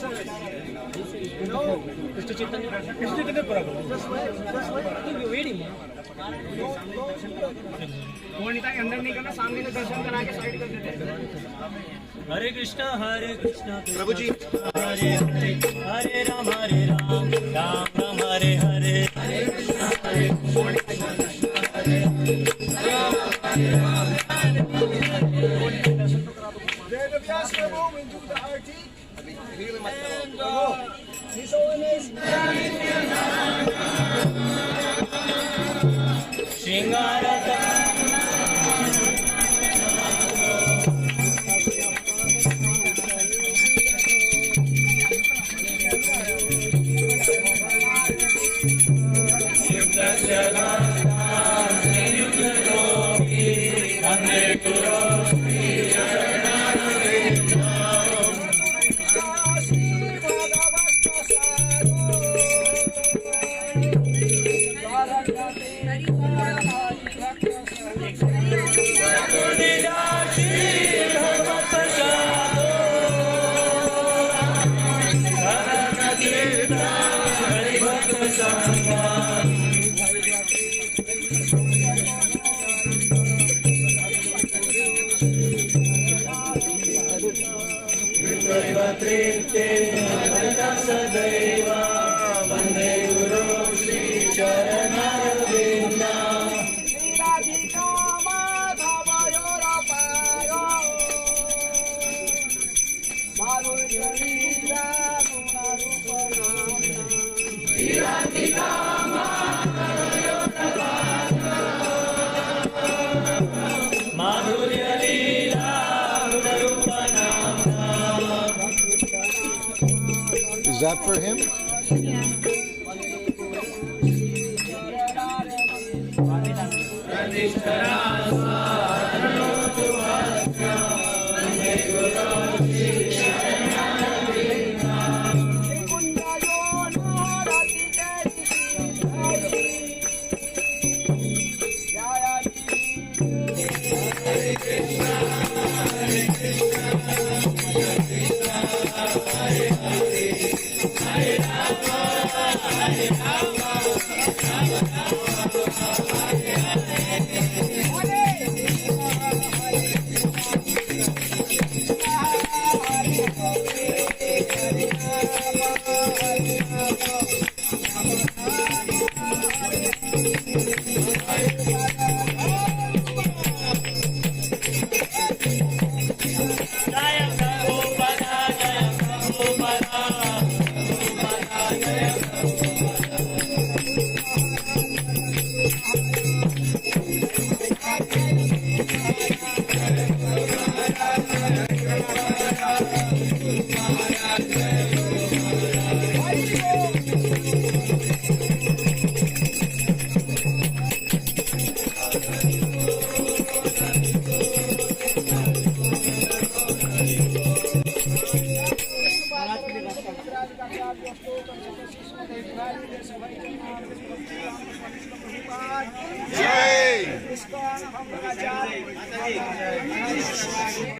Krishna Chaitanya Prabhu. Waiting. अंदर नहीं करना, सामने से दर्शन करा के साइड कर देते। हरे कृष्णा प्रभु जी, हरे Ram Ram Ram Hare Hare. Vyas Prabhu will do the arti. And His Holiness Shingarata Sadaiva Vande Guru Shri Charanaravinda Radhika Madhava Yora Paro Madhurya Leela Gunarupanam Radhika Madhava Yora Paro Madhurya Leela Gunarupanam. Is that for him? Hare